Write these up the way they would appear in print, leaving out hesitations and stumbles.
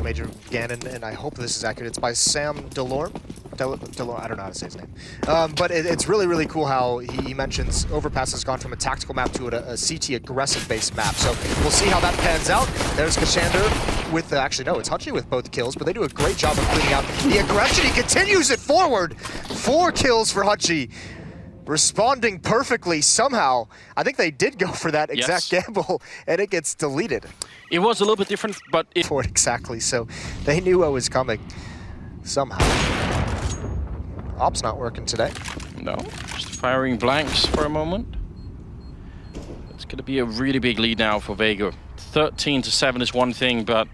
with Majer Gannon, and I hope this is accurate. It's by Sam Delorme. Delorme, I don't know how to say his name. But it's really, really cool how he mentions Overpass has gone from a tactical map to a CT aggressive-based map. So we'll see how that pans out. There's Kashander with, actually no, it's Hutchie with both kills, but they do a great job of cleaning out the aggression. He continues it forward. 4 kills for Hutchie. Responding perfectly somehow. I think they did go for that exact gamble, and it gets deleted. It was a little bit different, but for it exactly. So they knew what was coming somehow. Op's not working today. No, just firing blanks for a moment. It's going to be a really big lead now for Vega. 13-7 is one thing, but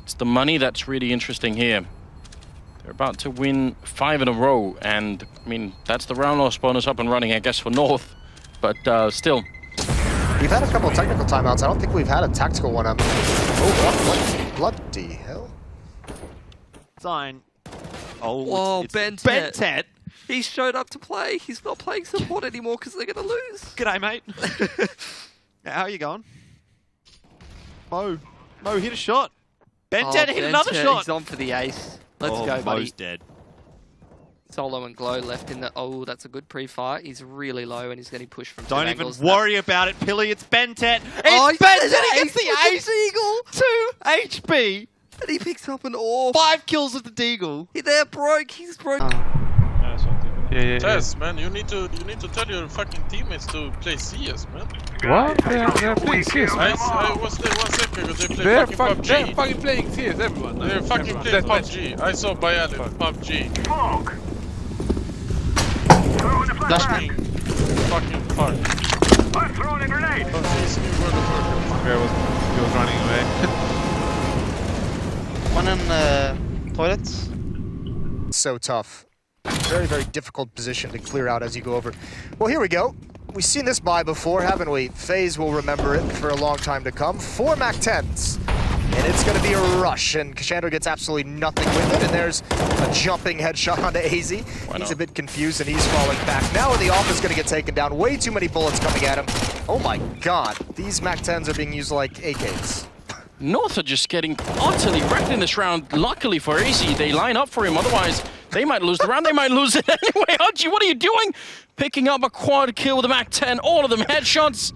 it's the money that's really interesting here. They're about to win 5 in a row, and I mean, that's the round loss bonus up and running, I guess, for North, but still. We've had a couple of technical timeouts. I don't think we've had a tactical one. Oh, what bloody hell. Sign. Oh, whoa, Bentet. He showed up to play. He's not playing support anymore because they're going to lose. G'day, mate. How are you going? Mo hit a shot. Bentet hit another shot. He's on for the ace. Let's go, buddy. Mo's dead. Solo and Glow left in the... Oh, that's a good pre-fire. He's really low and he's getting pushed from Don't two even angles. worry about it, Pilly. It's Bentet. Oh, It's Bentet. He gets the ace. 2 HP. And he picks up an orb. 5 kills with the deagle. They're broke. He's broke. Yeah. Tess, man, you need to tell your fucking teammates to play CS, man. What? They're playing CS, man. I was there 1 second ago. They play fucking PUBG. They're fucking playing CS, everyone. They're fucking playing PUBG. I saw Bayal in PUBG. Flash me. Fucking fuck. I'm throwing a grenade. He was running away. One in toilets. So tough. Very, very difficult position to clear out as you go over. Well, here we go. We've seen this buy before, haven't we? FaZe will remember it for a long time to come. 4 MAC-10s. And it's going to be a rush, and Kashander gets absolutely nothing with it, and there's a jumping headshot onto AZ. He's a bit confused, and he's falling back. Now the off is going to get taken down. Way too many bullets coming at him. Oh my god, these MAC-10s are being used like AKs. North are just getting utterly wrecked in this round. Luckily for AZ, they line up for him, otherwise they might lose the round, they might lose it anyway. Hutchie, what are you doing? Picking up a quad kill with a MAC-10, all of them headshots.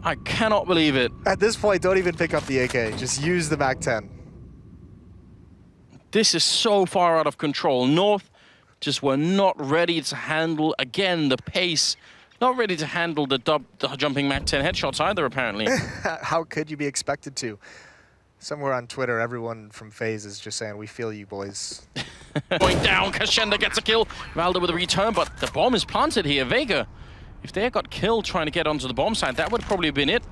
I cannot believe it. At this point, don't even pick up the AK. Just use the MAC-10. This is so far out of control. North just were not ready to handle, again, the pace. Not ready to handle the jumping MAC-10 headshots either, apparently. How could you be expected to? Somewhere on Twitter, everyone from FaZe is just saying, we feel you, boys. Going down, Kashander gets a kill. Valda with a return, but the bomb is planted here. Vega, if they got killed trying to get onto the bomb site, that would probably have been it.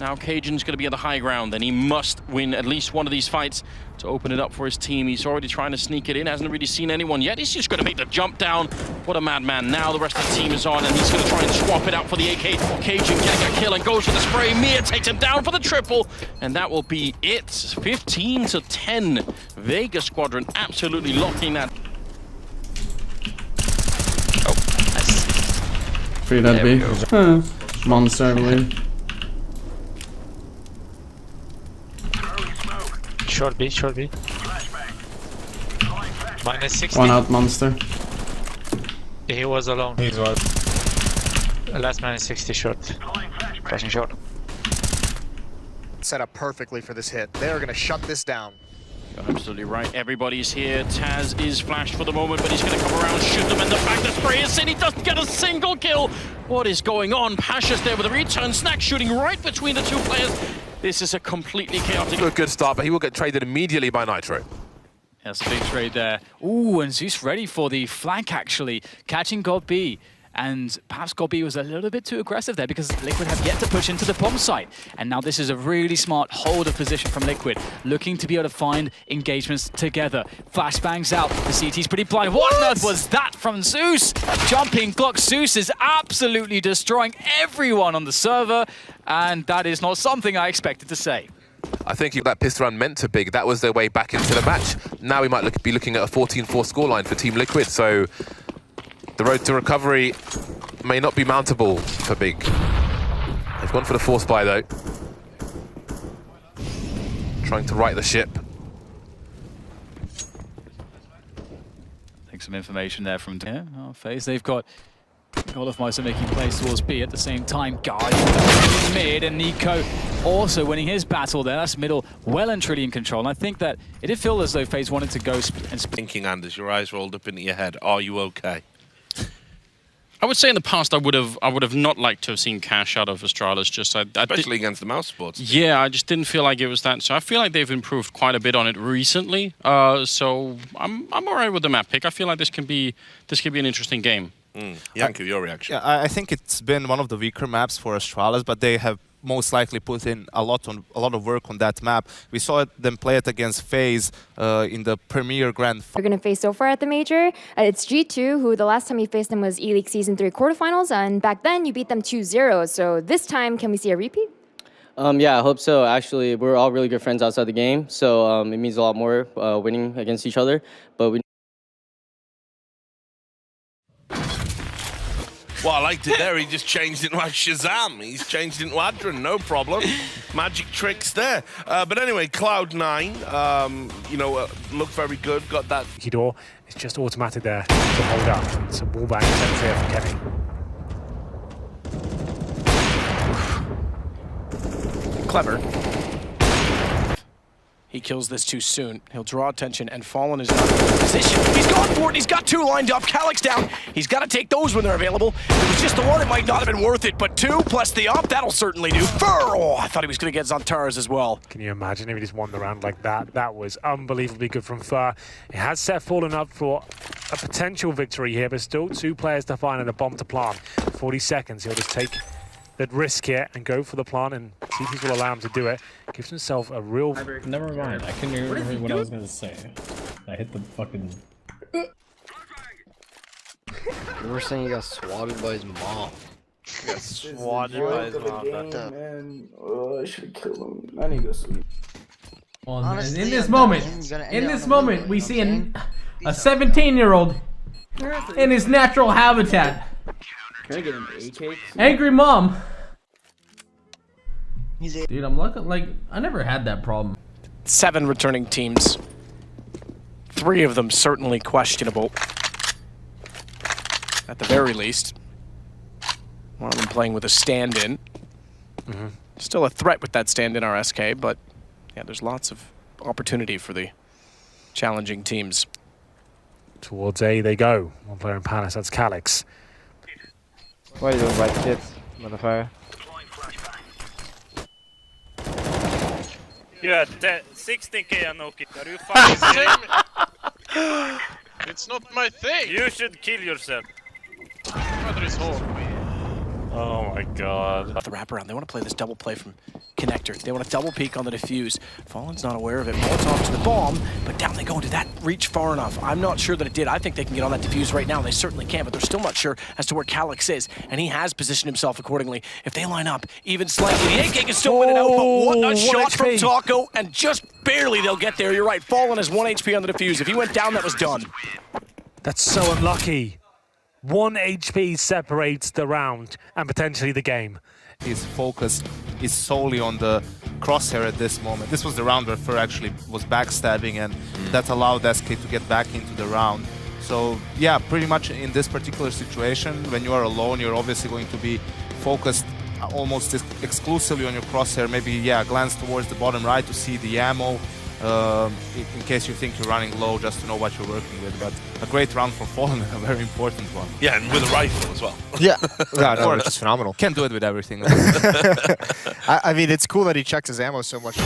Now Cajun's going to be on the high ground, and he must win at least one of these fights to open it up for his team. He's already trying to sneak it in, hasn't really seen anyone yet. He's just going to make the jump down. What a madman. Now the rest of the team is on, and he's going to try and swap it out for the AK. Cajun getting a kill and goes for the spray. Mia takes him down for the triple, and that will be it. 15-10. Vega Squadron absolutely locking that. Oh, nice. Free that B. Monster, I believe. Short B. Minus 60. One out, monster. He was alone. He was. Last minus 60 short. Flashing short. Set up perfectly for this hit. They're going to shut this down. You're absolutely right. Everybody's here. Taz is flashed for the moment, but he's going to come around, shoot them in the back. The spray is in. He doesn't get a single kill. What is going on? Pasha's there with a return. Snack shooting right between the 2 players. This is a completely chaotic... A good start, but he will get traded immediately by Nitro. That's a big trade there. Ooh, and Zeus ready for the flank, actually. Catching God B. And perhaps God B was a little bit too aggressive there because Liquid have yet to push into the bomb site. And now this is a really smart hold of position from Liquid, looking to be able to find engagements together. Flashbangs out. The CT's pretty blind. What on earth was that from Zeus? Jumping Glock. Zeus is absolutely destroying everyone on the server. And that is not something I expected to say. I think that pistol round meant to big. That was their way back into the match. Now we might be looking at a 14-4 scoreline for Team Liquid. So the road to recovery may not be mountable for Big. They've gone for the force buy though. Trying to right the ship. some information there from FaZe. They've got all of Meiser making plays towards B at the same time. Guardian mid, and Nico also winning his battle there. That's middle well and truly in control. And I think that it did feel as though FaZe wanted to go and thinking, Anders, your eyes rolled up into your head. Are you okay? I would say in the past I would have not liked to have seen Cash out of Astralis. Especially against the mouse sports. Yeah, I just didn't feel like it was that. So I feel like they've improved quite a bit on it recently. So I'm alright with the map pick. I feel like this can be an interesting game. Janku, your reaction? Yeah, I think it's been one of the weaker maps for Astralis, but they have most likely put in a lot of work on that map. We saw them play it against FaZe in the Premier Grand Final. We're going to face so far at the Major. It's G2, who the last time you faced them was ELEAGUE Season 3 quarterfinals, and back then you beat them 2-0. So this time, can we see a repeat? Yeah, I hope so. Actually, we're all really good friends outside the game, so it means a lot more winning against each other. But we Well, I liked it there. He just changed it into Shazam. He's changed it into Adrian, no problem. Magic tricks there. But anyway, Cloud9, you know, looked very good. Got that. Door. It's just automatic there to hold up. It's a wallbang attempt here from Kenny. Clever. He kills this too soon. He'll draw attention, and Fallen is not in a position. He's gone for it. He's got two lined up. Calyx down. He's got to take those when they're available. If it was just the one, it might not have been worth it, but two plus the up, that'll certainly do. Oh, I thought he was going to get Zontaras as well. Can you imagine if he just won the round like that? That was unbelievably good from Fur. It has set Fallen up for a potential victory here, but still two players to find and a bomb to plant. 40 seconds. He'll just take that risk here and go for the plant, and TPs will allow him to do it. Gives himself a real... Never mind, I couldn't even remember what I was going to say. I hit the fucking... You were saying he got swatted by his mom. He got swatted by his mom. Man. Oh, I should have killed him. I need to go sleep. Well, Honestly, in this moment, we see a 17-year-old in his natural habitat. Can I get an AK? Angry mom. Dude, I'm looking like I never had that problem. 7 returning teams. 3 of them certainly questionable. At the very least. One of them playing with a stand-in. Still a threat with that stand-in RSK, but yeah, there's lots of opportunity for the challenging teams. Towards A they go. One player in Palace, that's Calyx. Why are you doing right kids, motherfucker? Yeah, 16k Anoki. Are you fucking It's not my thing! You should kill yourself. Mother is home. Oh my god. The wraparound. They want to play this double play from Connector. They want to double peek on the defuse. Fallen's not aware of it. Molotov to the bomb, but down they go. Did that reach far enough? I'm not sure that it did. I think they can get on that defuse right now. They certainly can, but they're still not sure as to where Calyx is, and he has positioned himself accordingly. If they line up even slightly, the AK can still win it out, but what a shot from Taco, and just barely they'll get there. You're right. Fallen has 1 HP on the defuse. If he went down, that was done. That's so unlucky. 1 HP separates the round and potentially the game. His focus is solely on the crosshair at this moment. This was the round where Fur actually was backstabbing, and that allowed SK to get back into the round. So yeah, pretty much in this particular situation, when you are alone, you're obviously going to be focused almost exclusively on your crosshair. Maybe, yeah, glance towards the bottom right to see the ammo, in case you think you're running low, just to know what you're working with. But a great round for Fallen, a very important one. Yeah, and with a rifle as well. Yeah, no, it's just phenomenal. Can't do it with everything. I mean, it's cool that he checked his ammo so much.